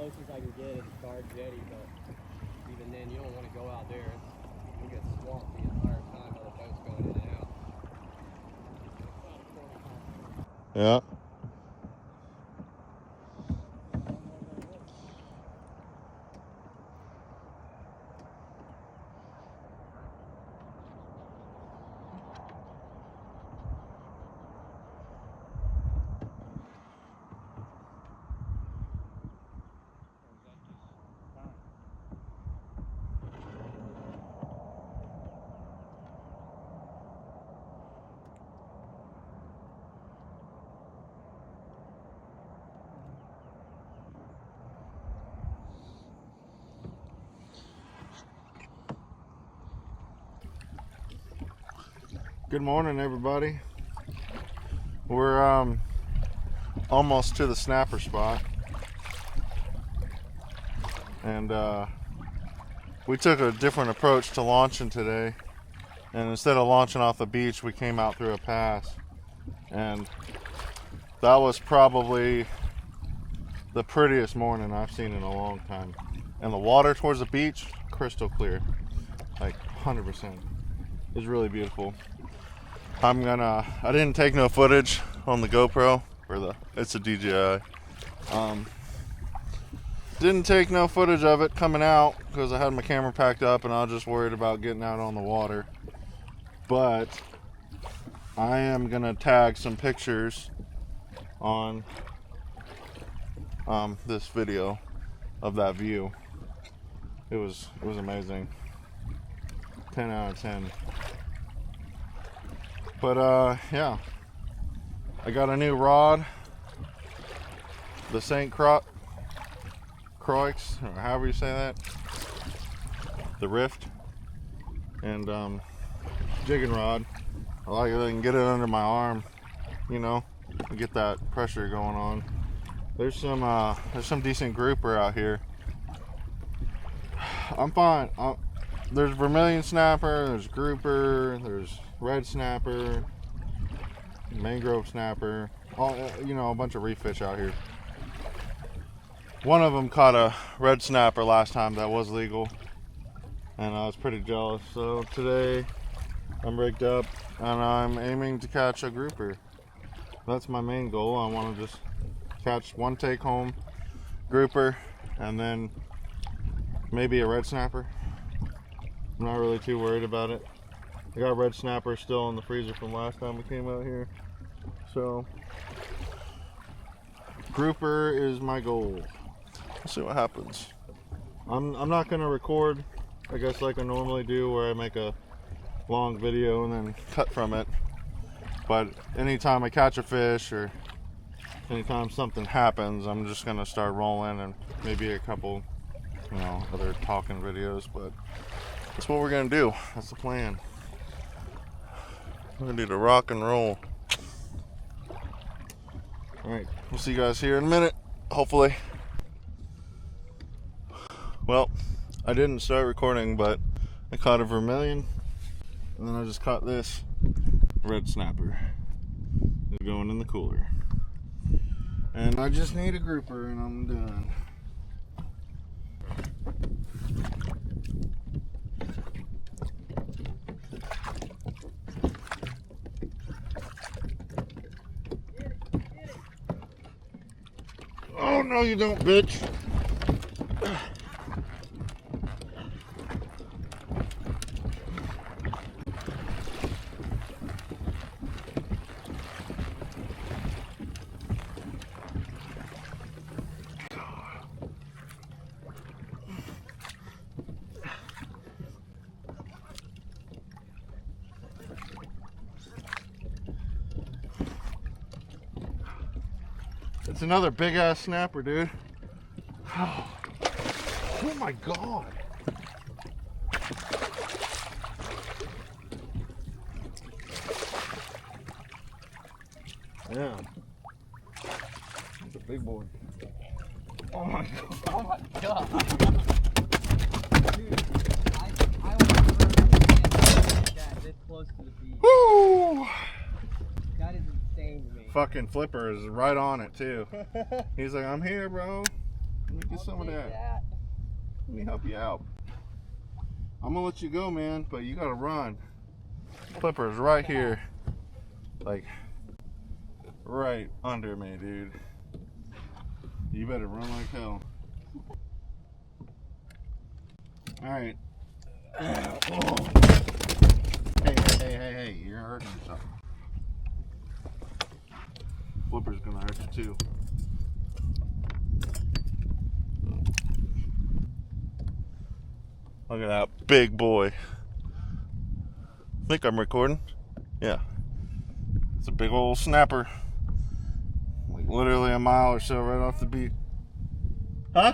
closest I can get is a guard jetty, but even then, you don't want to go out there. You'll get swamped the entire time while the boat's going in and out. Yeah. Good morning, everybody. We're almost to the snapper spot, and we took a different approach to launching today. And instead of launching off the beach, we came out through a pass, and that was probably the prettiest morning I've seen in a long time. And the water towards the beach, crystal clear, like 100%. It's really beautiful. I didn't take no footage on the GoPro, it's a DJI. Didn't take no footage of it coming out because I had my camera packed up and I was just worried about getting out on the water. But I am gonna tag some pictures on this video of that view. It was amazing. 10 out of 10. But yeah, I got a new rod, the St. Croix, or however you say that, the Rift, and jigging rod. I like it. I can get it under my arm, you know, and get that pressure going on. There's some decent grouper out here. I'm fine. There's vermilion snapper, there's grouper, there's red snapper, mangrove snapper, all, you know, a bunch of reef fish out here. One of them caught a red snapper last time that was legal, and I was pretty jealous. So today I'm rigged up and I'm aiming to catch a grouper. That's my main goal. I want to just catch one take home grouper and then maybe a red snapper. I'm not really too worried about it. I got red snapper still in the freezer from last time we came out here. So, grouper is my goal. Let's see what happens. I'm not gonna record, I guess, like I normally do, where I make a long video and then cut from it. But anytime I catch a fish or anytime something happens, I'm just gonna start rolling and maybe a couple, you know, other talking videos. But that's what we're gonna do. That's the plan. We're gonna do the rock and roll. Alright, we'll see you guys here in a minute, hopefully. Well, I didn't start recording, but I caught a vermilion, and then I just caught this red snapper. It's going in the cooler. And I just need a grouper and I'm done. Oh, no, you don't, bitch. It's another big ass snapper, dude. Oh my god. Yeah. It's a big boy. Oh my god. Oh my god. Dude, I was never that this close to the beach. Woo! That is insane to me. Fucking Flipper is right on it too. He's like, I'm here, bro. Let me get some of that. Let me help you out. I'm gonna let you go, man, but you gotta run. Flipper's right here. Like, right under me, dude. You better run like hell. Alright. Hey, you're hurting yourself. Flipper's gonna hurt you too. Look at that big boy. I think I'm recording. Yeah. It's a big old snapper. Like literally a mile or so right off the beach. Huh?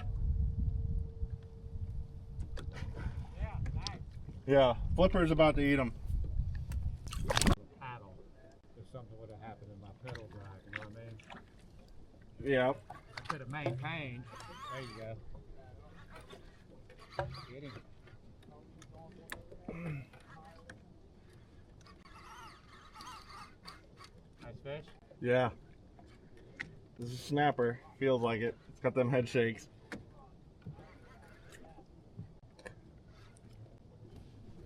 Yeah, nice. Yeah, Flipper's about to eat them. Paddle. If something would have happened in my pedal drive, you know what I mean? Yeah. I could have maintained. There you go. Get him. Nice fish. Yeah. This is a snapper. Feels like it. It's got them head shakes.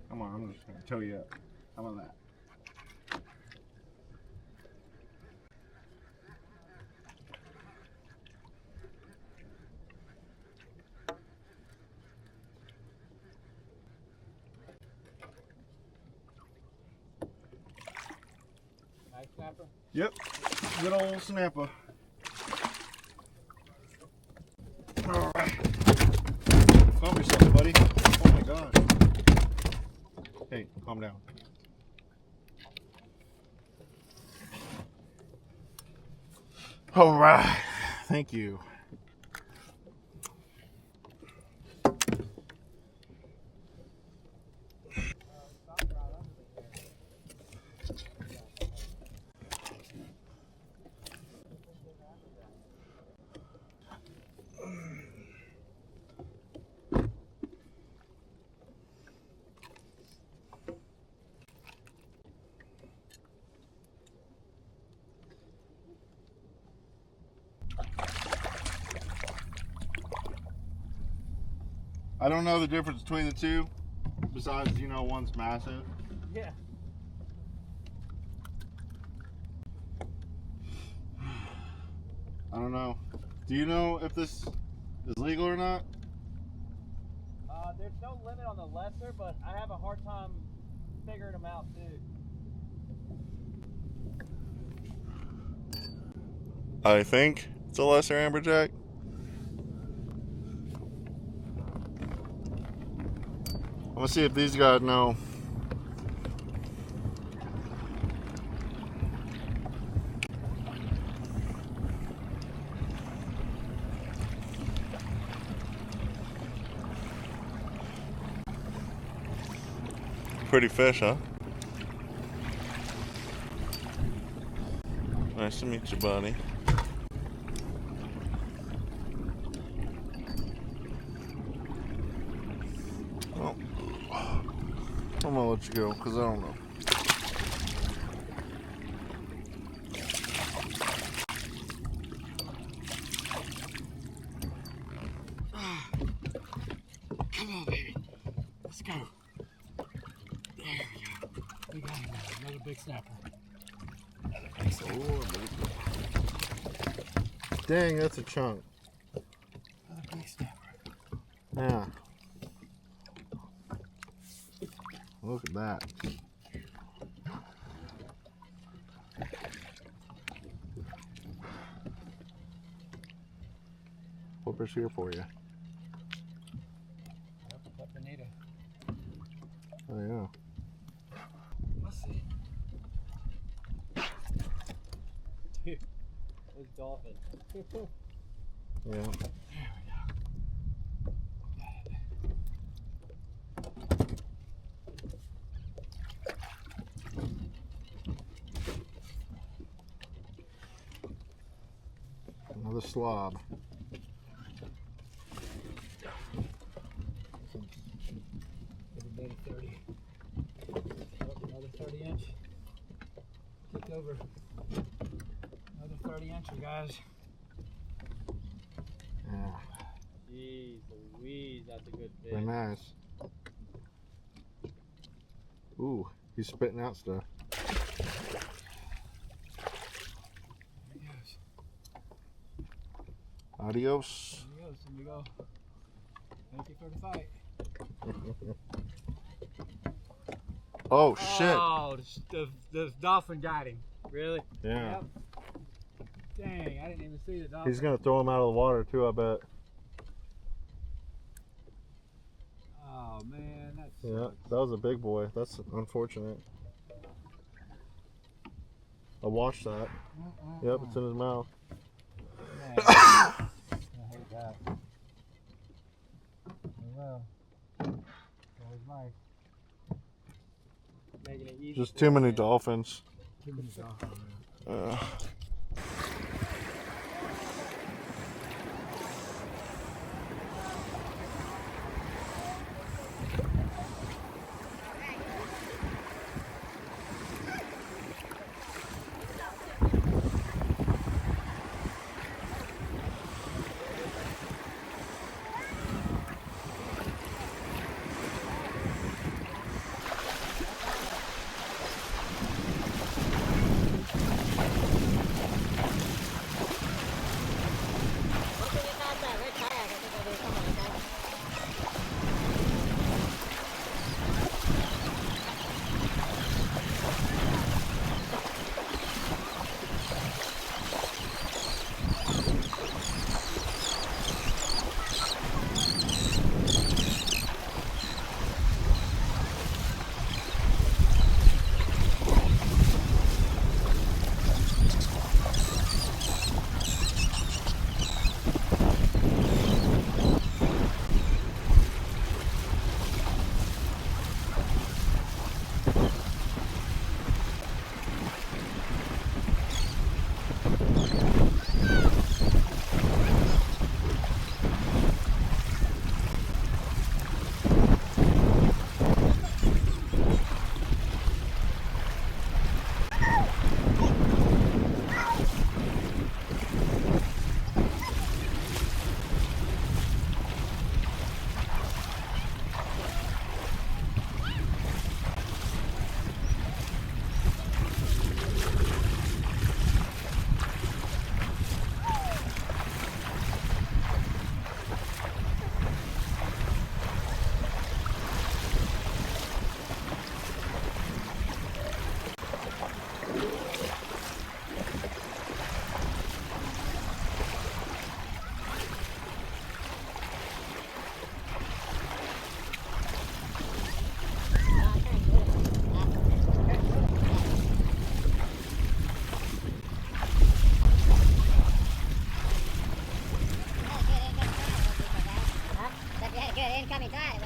Come on, I'm just gonna tow you up. How about that? Nice snapper. Yep. Good old snapper. Alright. Calm yourself, buddy. Oh my god. Hey, calm down. Alright. Thank you. I don't know the difference between the two, besides, you know, one's massive. Yeah. I don't know. Do you know if this is legal or not? There's no limit on the lesser, but I have a hard time figuring them out too. I think it's a lesser amberjack. I'm gonna see if these guys know. Pretty fish, huh? Nice to meet you, buddy. Well, I'm gonna let you go because I don't know. Come on, baby. Let's go. There we go. We got another big snapper. Dang, that's a chunk. Another big snapper. Yeah. Look at that. Flipper's here for you. Oh yeah. Let's see. Dude, those dolphins. Yeah. There we go. Another slob. Everybody 30. Oh, another 30 inch. Kick over. Another 30 incher, guys. Yeah. Squeeze, that's a good fish. Very nice. Ooh, he's spitting out stuff. There he goes. Adios. There he goes. There we go. Thank you for the fight. Oh shit. Oh, the dolphin got him. Really? Yeah. Yep. Dang, I didn't even see the dolphin. He's gonna throw him out of the water too, I bet. Oh man, that's. Yeah, that was a big boy. That's unfortunate. I watched that. Yep, it's in his mouth. I hate that. Oh well. Always nice. Making it easy. Just for too him, many man. dolphins. Too many dolphins. Incoming tide.